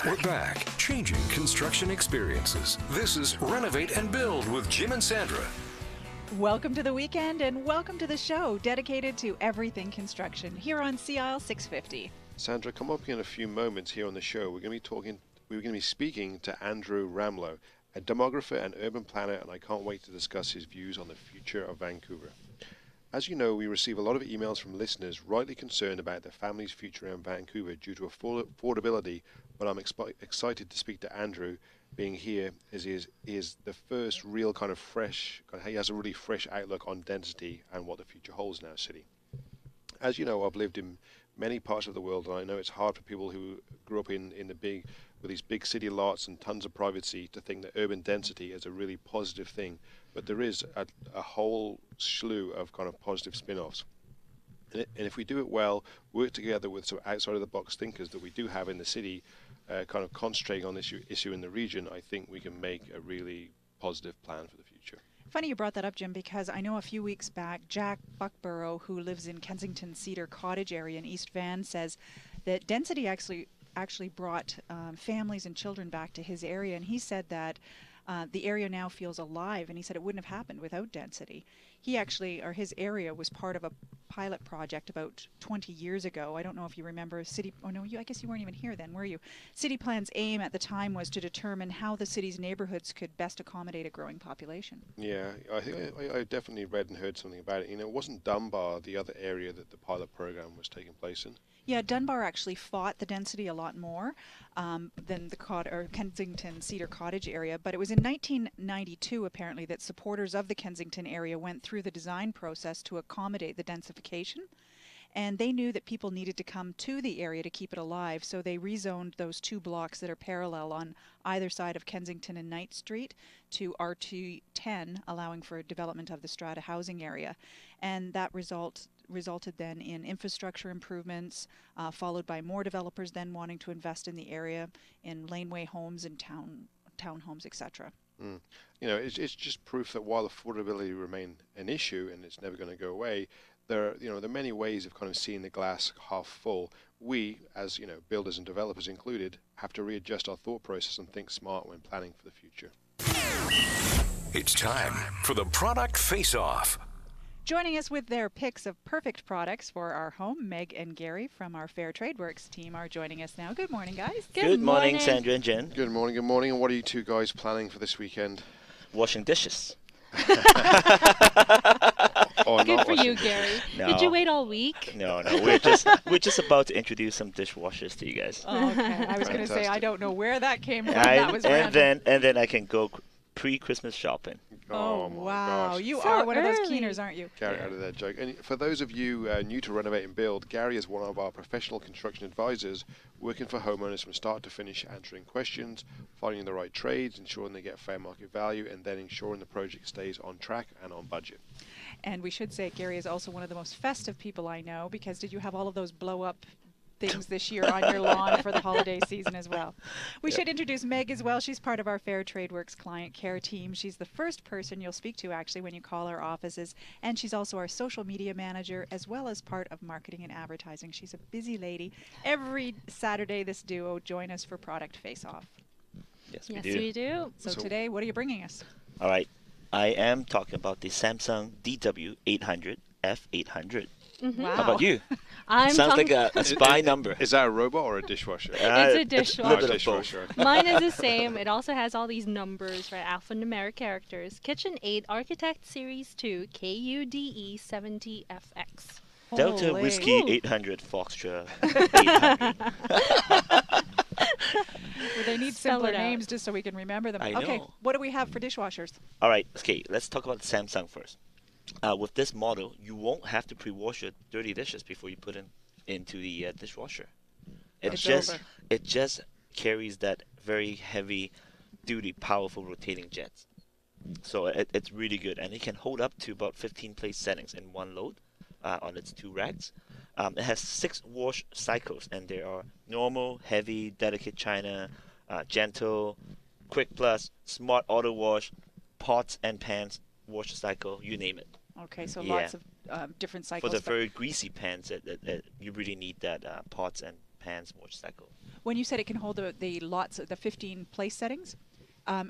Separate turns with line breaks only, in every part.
We're back, changing construction experiences. This is Renovate and Build with Jim and Sandra.
Welcome to the weekend and welcome to the show dedicated to everything construction here on CIL 650.
Sandra, come up in a few moments here on the show. We're going to be speaking to Andrew Ramlow, a demographer and urban planner, and I can't wait to discuss his views on the future of Vancouver. As you know, we receive a lot of emails from listeners rightly concerned about their family's future in Vancouver due to affordability, but I'm excited to speak to Andrew, being here as he is the first real kind of he has a really fresh outlook on density and what the future holds in our city. As you know, I've lived in many parts of the world, and I know it's hard for people who grew up with these big city lots and tons of privacy to think that urban density is a really positive thing, but there is a whole slew of kind of positive spin-offs. And if we do it well, work together with some outside-of-the-box thinkers that we do have in the city, kind of concentrating on this issue in the region, I think we can make a really positive plan for the future.
Funny you brought that up, Jim, because I know a few weeks back, Jack Buckborough, who lives in Kensington Cedar Cottage area in East Van, says that density actually brought families and children back to his area, and he said that the area now feels alive, and he said it wouldn't have happened without density. His area was part of a pilot project about 20 years ago. I don't know if you remember I guess you weren't even here then, were you? City Plan's aim at the time was to determine how the city's neighborhoods could best accommodate a growing population.
Yeah, I think I definitely read and heard something about it. You know, it wasn't Dunbar the other area that the pilot program was taking place in?
Yeah, Dunbar actually fought the density a lot more than the Kensington Cedar Cottage area, but it was in 1992 apparently that supporters of the Kensington area went through the design process to accommodate the densification, and they knew that people needed to come to the area to keep it alive, so they rezoned those two blocks that are parallel on either side of Kensington and Knight Street to R210, allowing for development of the strata housing area, and that resulted then in infrastructure improvements, followed by more developers then wanting to invest in the area in laneway homes and townhomes, etc.
You know, it's just proof that while affordability remain an issue and it's never going to go away, there are many ways of kind of seeing the glass half full. We, as you know, builders and developers included, have to readjust our thought process and think smart when planning for the future.
It's time for the Product Face-Off.
Joining us with their picks of perfect products for our home, Meg and Gary from our Fair Trade Works team are joining us now. Good morning, guys.
Good morning, Sandra and Jen.
Good morning. And what are you two guys planning for this weekend?
Washing dishes.
Good for you, Gary.
No.
Did you wait all week?
No. We're just about to introduce some dishwashers to you guys.
Oh, okay. I was going to say I don't know where that came from.
And then I can go pre-Christmas shopping.
Oh,
my
wow.
gosh.
You
So
are one of those
early.
keeners, aren't you?
Gary, out of that joke. And for those of you new to Renovate and Build, Gary is one of our professional construction advisors working for homeowners from start to finish, answering questions, finding the right trades, ensuring they get fair market value, and then ensuring the project stays on track and on budget.
And we should say Gary is also one of the most festive people I know, because did you have all of those blow-up things this year on your lawn for the holiday season as well? We should introduce Meg as well. She's part of our Fair Trade Works client care team. She's the first person you'll speak to actually when you call our offices, and she's also our social media manager as well as part of marketing and advertising. She's a busy lady. Every Saturday this duo join us for Product Face Off.
Yes,
Yes,
we do.
we do.
So today, what are you bringing us?
All right. I am talking about the Samsung DW800 F800.
Wow.
How about you?
I'm
Sounds
talking-
like a spy number.
Is that a robot or a dishwasher?
It's a dishwasher.
Little of both.
Dishwasher.
Mine is the same. It also has all these numbers, right? Alphanumeric characters. KitchenAid Architect Series 2 KUDE 70FX.
Delta
Holy.
Whiskey 800 Foxtrot 800.
Well, they need
Spell
simpler
it out.
names just so we can remember them.
I
Okay,
know.
what do we have for dishwashers?
All right, okay, let's talk about Samsung first. With this model, you won't have to pre-wash your dirty dishes before you put into the dishwasher.
It's over.
It just carries that very heavy-duty, powerful rotating jets. So it's really good, and it can hold up to about 15 place settings in one load on its two racks. It has 6 wash cycles, and there are normal, heavy, delicate china, gentle, quick plus, smart auto wash, pots and pans wash cycle, you name it.
Okay, so
Yeah.
lots of different
For
cycles.
the very greasy pans, that you really need that pots and pans wash cycle.
When you said it can hold the lots, the 15 place settings,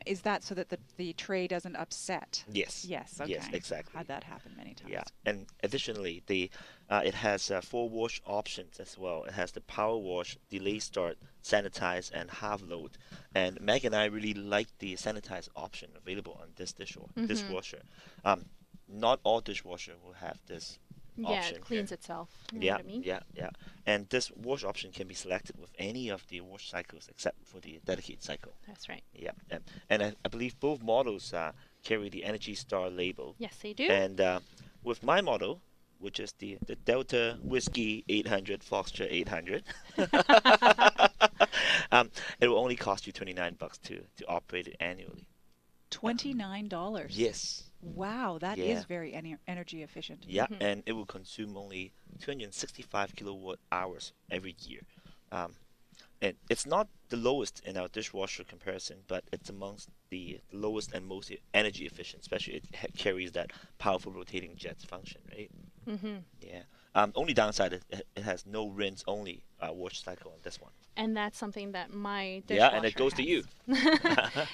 is that so that the tray doesn't upset?
Yes.
Yes. Okay.
Yes, exactly.
Had that happen many times.
Yeah, and additionally, it has 4 wash options as well. It has the power wash, delay start, sanitize, and half load. And Meg and I really like the sanitize option available on this dishwasher. Not all dishwasher will have this
Yeah,
option.
it cleans itself. You know
Yeah,
what I mean?
yeah. And this wash option can be selected with any of the wash cycles except for the dedicated cycle.
That's right.
Yeah, and I believe both models carry the Energy Star label.
Yes, they do.
And with my model, which is the Delta Whiskey 800 Foxtrot 800, it will only cost you $29 to operate it annually.
$29.
Yes.
Wow, that
Yeah.
is very energy efficient.
Yeah, and it will consume only 265 kilowatt hours every year. And it's not the lowest in our dishwasher comparison, but it's amongst the lowest and most energy efficient, especially it carries that powerful rotating jets function, right? Yeah. Only downside, it has no rinse only wash cycle on this one.
And that's something that my dishwasher
Yeah, and it goes to you.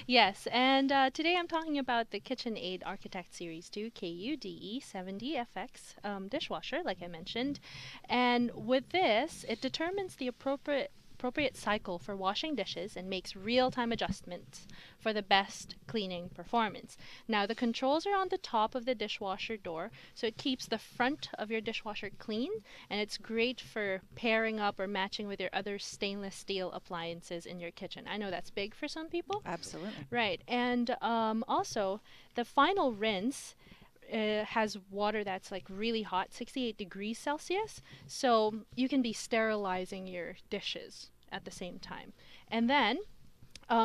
Yes, and today I'm talking about the KitchenAid Architect Series 2 KUDE70FX dishwasher, like I mentioned. And with this, it determines the appropriate cycle for washing dishes and makes real-time adjustments for the best cleaning performance. Now, the controls are on the top of the dishwasher door, so it keeps the front of your dishwasher clean, and it's great for pairing up or matching with your other stainless steel appliances in your kitchen. I know that's big for some people.
Absolutely.
Right, and also the final rinse has water that's like really hot, 68 degrees Celsius, so you can be sterilizing your dishes at the same time. And then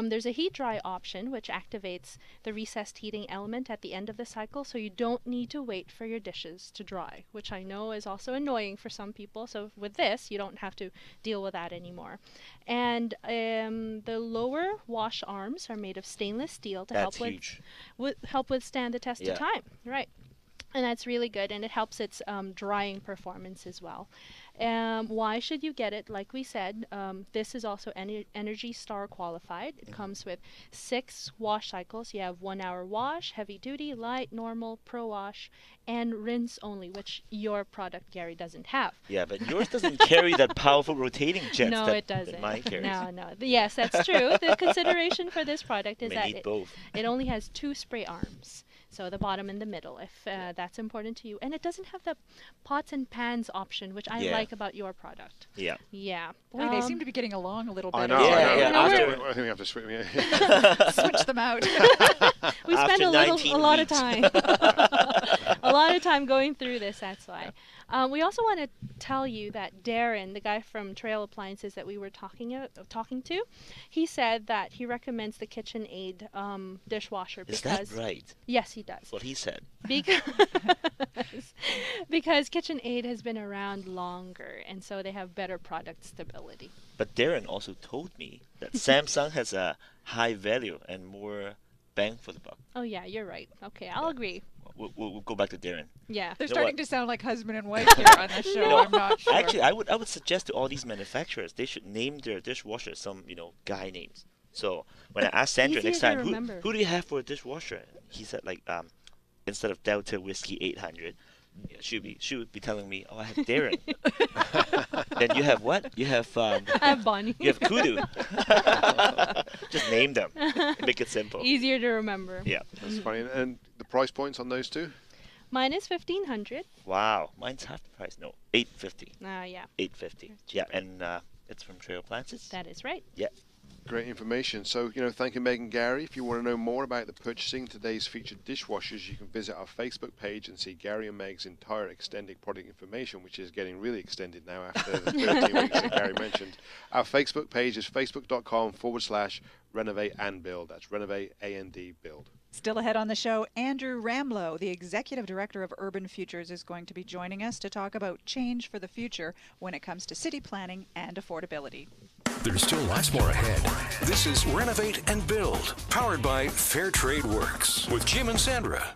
there's a heat dry option which activates the recessed heating element at the end of the cycle, so you don't need to wait for your dishes to dry, which I know is also annoying for some people. So with this, you don't have to deal with that anymore. And the lower wash arms are made of stainless steel to
That's huge.
help withstand the test
Yeah.
of time. Right. And that's really good, and it helps its drying performance as well. Why should you get it? Like we said, this is also Energy Star qualified. It comes with 6 wash cycles. You have 1 hour wash, heavy duty, light, normal, pro wash, and rinse only, which your product, Gary, doesn't have.
Yeah, but yours doesn't carry that powerful rotating jets
No,
that
it doesn't.
mine carries.
No. Yes, that's true. The consideration for this product is
May
that
need both.
it only has 2 spray arms. So the bottom and the middle, if that's important to you. And it doesn't have the pots and pans option, which I like about your product.
Yeah.
Yeah.
Boy, they seem to be getting along a little bit.
I know.
Yeah,
I
yeah.
know.
After-
I think we have to switch.
Switch them out.
We spend
After
a
19
lot of
weeks.
time. A lot of time going through this, that's why. We also want to tell you that Darren, the guy from Trail Appliances that we were talking to, he said that he recommends the KitchenAid dishwasher
Is
because
that right?
yes, he does.
That's what he said.
Because KitchenAid has been around longer, and so they have better product stability.
But Darren also told me that Samsung has a high value and more bang for the buck.
Oh yeah, you're right. Okay, I'll agree.
We'll go back to Darren.
Yeah.
They're
You know
starting
what?
to sound like husband and wife here on the show. I'm not sure.
Actually, I would suggest to all these manufacturers they should name their dishwasher some guy names. So when I asked Sandra
Easier
next
to
time,
remember.
who do you have for a dishwasher? He said like instead of Delta Whiskey 800, she would be telling me, oh, I have Darren. Then you have what? You have
I have Bonnie.
you have Kudu. Just name them. Make it simple.
Easier to remember.
Yeah.
That's funny. And the price points on those two?
Mine is $1,500.
Wow. Mine's half the price. No, $850.
Yeah,
$850. Yeah, and it's from Trail Appliances.
that is right.
Yeah.
Great information. So, thank you, Meg and Gary. If you want to know more about the purchasing today's featured dishwashers, you can visit our Facebook page and see Gary and Meg's entire extended product information, which is getting really extended now after the 13 weeks that Gary mentioned. Our Facebook page is facebook.com/RenovateandBuild. That's Renovate A-N-D Build.
Still ahead on the show, Andrew Ramlow, the Executive Director of Urban Futures, is going to be joining us to talk about change for the future when it comes to city planning and affordability.
There's still lots more ahead. This is Renovate and Build, powered by Fair Trade Works with Jim and Sandra.